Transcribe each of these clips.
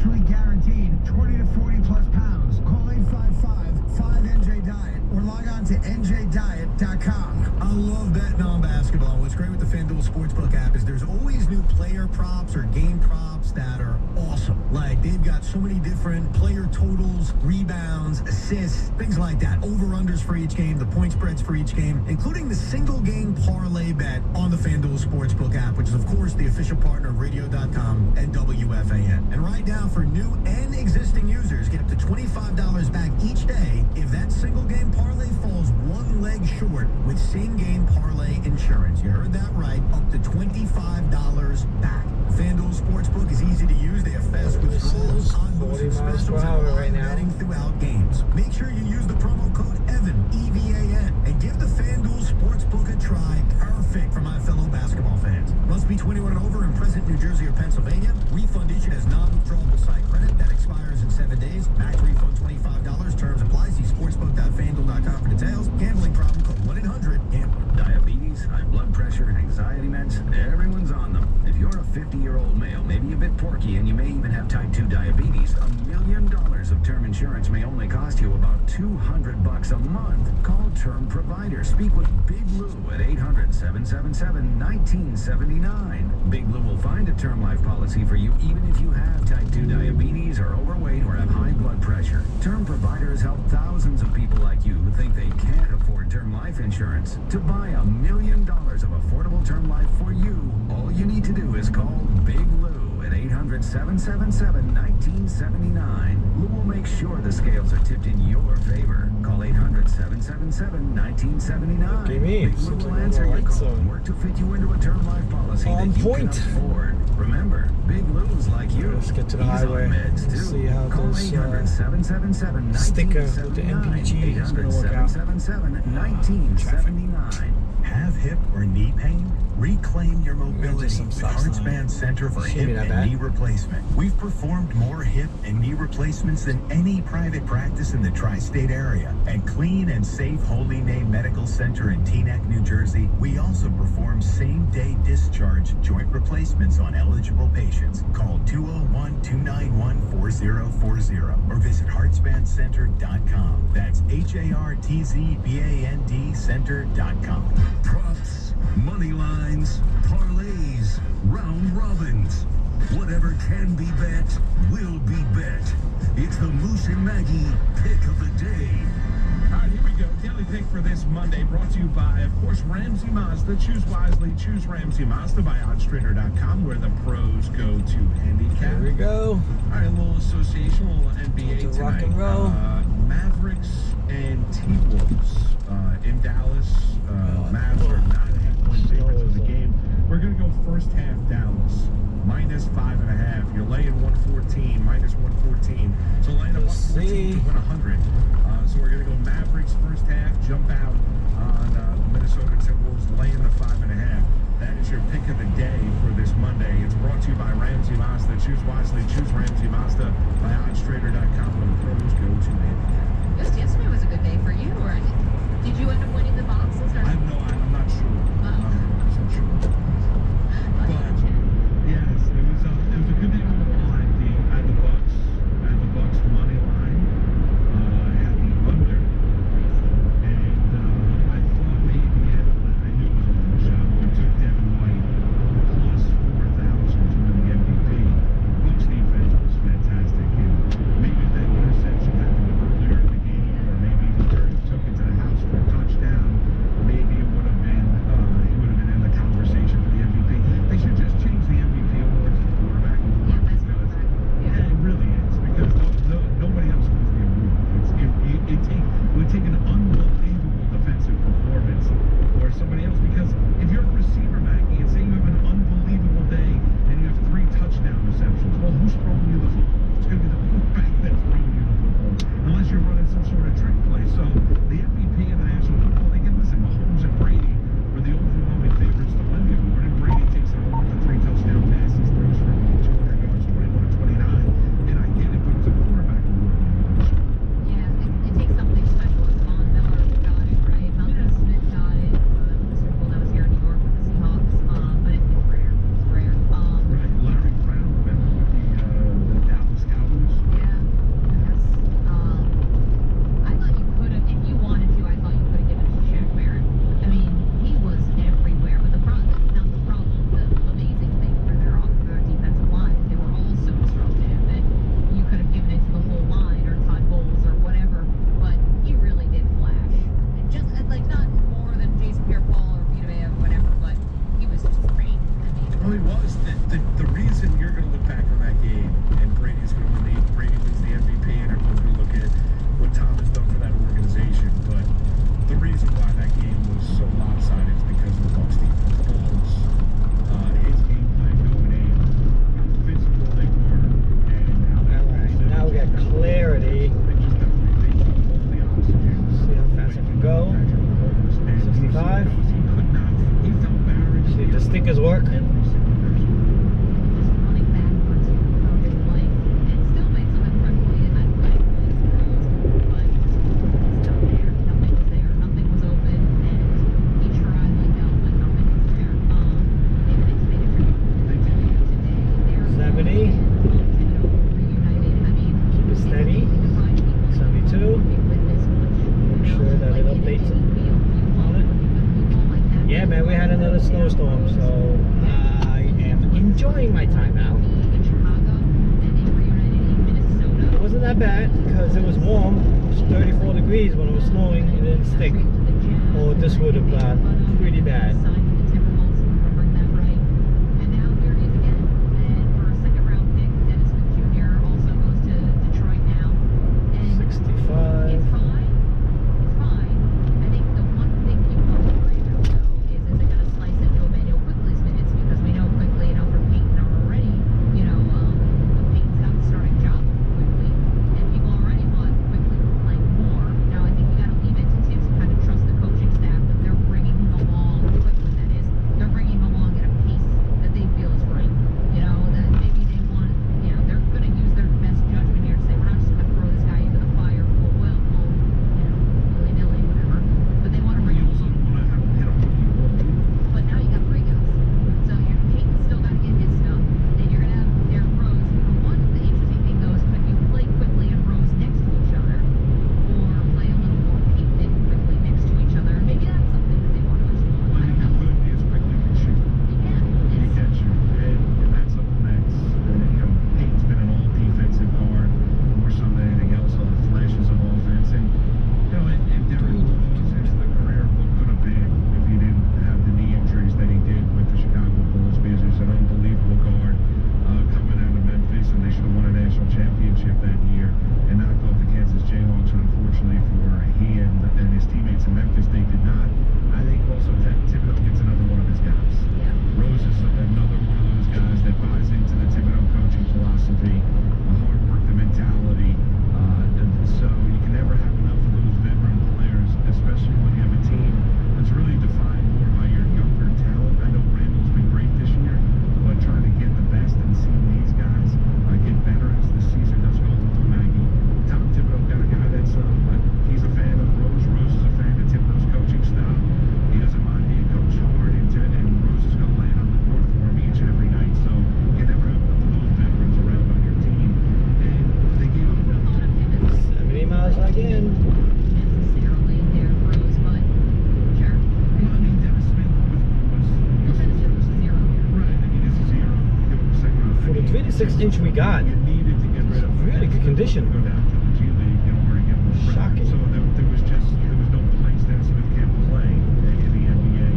actually guaranteed 20 to 40 plus pounds. Call 855-5NJ-DIET or log on to njdiet.com. I love betting on basketball. What's great with the FanDuel Sportsbook app is there's always new player props or game props that are awesome. Like, they've got so many different player totals, rebounds, assists, things like that. Over-unders for each game, the point spreads for each game, including the single-game parlay bet on the FanDuel Sportsbook app, which is, of course, the official partner of Radio.com and WFAN. And right now, for new and existing users, get up to $25 back each day if that single-game parlay falls one leg short with same-game parlay insurance. You heard that right, up to $25 back. FanDuel Sportsbook is easy to use. They have fast withdrawals, on-boosted specials, and live betting throughout games. Make sure you use the promo code EVAN, E-V-A-N, and give the FanDuel Sportsbook a try. Perfect for my fellow basketball fans. Must be 21 and over and present in New Jersey or Pennsylvania. Refund issued as non-withdrawable site credit that expires in 7 days. Max refund $25. Terms apply. See sportsbook.fanduel.com for details. Gambling problem, call 1-800-GAMBLER. Diabetes, high blood pressure, and anxiety meds, everyone's on them. If you're a 50-year-old male, maybe a bit porky, and you may even have type 2 diabetes, $1 million of term insurance may only cost you about $200 a month. Call Term Provider. Speak with Big Lou at 800-777-1979. Big Lou will find a term life policy for you even if you have type 2 diabetes, are overweight, or have high blood pressure. Term Providers help thousands of people like you who think they can't afford term life insurance. To buy $1 million of affordable term life for you, all you need to do is call Big Lou at 800-777-1979. Lou will make sure the scales are tipped in your favor. Call 800-777-1979. Big Lou will answer your call and work to fit you into a term life policy that you can afford. Remember, Big Lou's like you. Let's get to the He's highway. on meds too. See how Call this 800-777-1979. sticker with the MPG is going to work out. 800-777-1979. Have hip or knee pain? Reclaim your mobility with Heartspan Center for Hip and Knee Replacement. We've performed more hip and knee replacements than any private practice in the tri-state area. At Clean and Safe Holy Name Medical Center in Teaneck, New Jersey, we also perform same-day discharge joint replacements on eligible patients. Call 201-291-4040 or visit heartspancenter.com. That's HARTZBAND Center.com. Props, money lines, parlays, round robins. Whatever can be bet will be bet. It's the Moose and Maggie pick of the day. All right, here we go. Daily pick for this Monday brought to you by, of course, Ramsey Mazda. Choose wisely. Choose Ramsey Mazda by oddstrader.com, where the pros go to handicap. Here we go. All right, a little association, a little NBA tonight. Rock and roll. Mavericks and T-Wolves in Dallas. Mavs are 9.5-point favorites in the game. We're going to go first half Dallas. Minus 5.5. You're laying 114, minus 114. So laying up 114 to win 100. So we're going to go Mavericks first half, jump out on Minnesota Timberwolves, laying the 5.5. That is your pick of the day for this Monday. It's brought to you by Ramsey Mazda. Choose wisely. Choose Ramsey Mazda by oddstrader.com, where the pros go to handicap. Just yesterday was a good day for you, or did you end up winning the boxes? Or? I'm not sure. I'm not so sure. But yes, it was a good day for the line. I had the Bucks money line. I had the under, and I thought maybe I knew it was a long shot. We took Devin White plus 4,000 to win the MVP. Bucks defense was fantastic, and maybe that interception happened earlier in the game, or maybe the Dirk took it to the house for a touchdown. Maybe it would have been in the conversation a snowstorm, so I am enjoying my time out. In Chicago, and they reunited in Minnesota. It wasn't that bad because it was warm. It was 34 degrees when it was snowing. It didn't stick. Oh, this would have got pretty bad. For the 26-inch we got, really good condition. Shocking. So there was no place that Smith can't play in the NBA,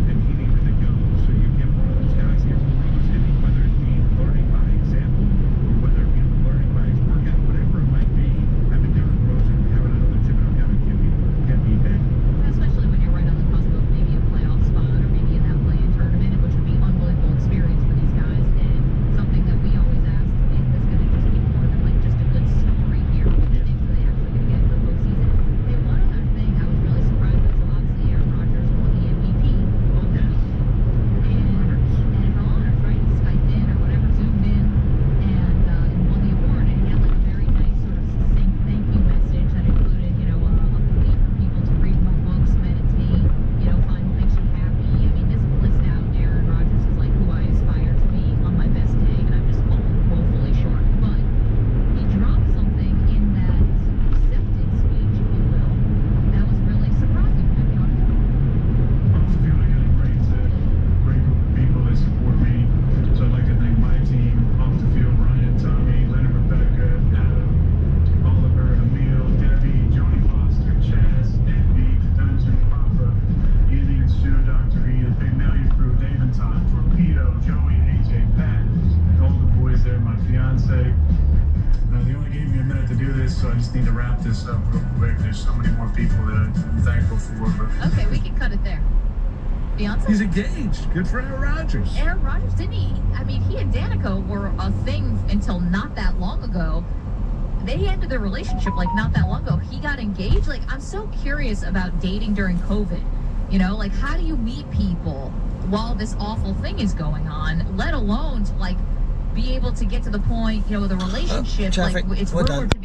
and he needed to go. So you get one of those guys here from Rose, and whether it be learning by example or whether it be learning by his workout, whatever it might be, having Derrick Rose and having another Thibodeau guy can be bad. Especially when you're right on the cusp of maybe a playoff spot or maybe in that play-in tournament, which would be an unbelievable experience for these guys, and something that we always ask is this going to just be more than like just a good story here? Things that they actually going to get in the postseason. Hey, one other thing I was really surprised with, so obviously Aaron Rodgers won the MVP over the weekend. And NFL Honors, right? He Skyped in or whatever, Zoomed in, and won the award. And he had like a very nice sort of succinct thank you message that included, you know, a plea for people to read more books, meditate, you know, find what makes you happy. I mean, this list out, Aaron Rodgers is like who I aspire to be on my best day, and I'm just falling woefully short. But he dropped something in that acceptance speech, if you will, that was really surprising. I mean, Off the field, I got a great group of people that support me. So I'd like to thank my team off the field: Ryan, Tommy, Leonard, Rebecca, Adam, Oliver, Emil, Debbie, Joni Foster, Chaz, Andy, Dungeon, Papa, Andy and Sue, Dr. E, the Big Million Crew, Dave and Todd, Torpedo, Joey, AJ, Pat, all the boys there, my fiance. They only gave me a minute to do this, so I just need to wrap this up real quick. There's so many more people that I'm thankful for. But okay, we can cut it there. Beyonce? he's engaged. Good for Aaron Rodgers. Aaron Rodgers, didn't he? I mean, he and Danica were a thing until not that long ago. They ended their relationship like not that long ago. He got engaged. Like, I'm so curious about dating during COVID. You know, like, how do you meet people while this awful thing is going on, let alone to like be able to get to the point, you know, with a relationship, traffic. like it's We're rumored done. to be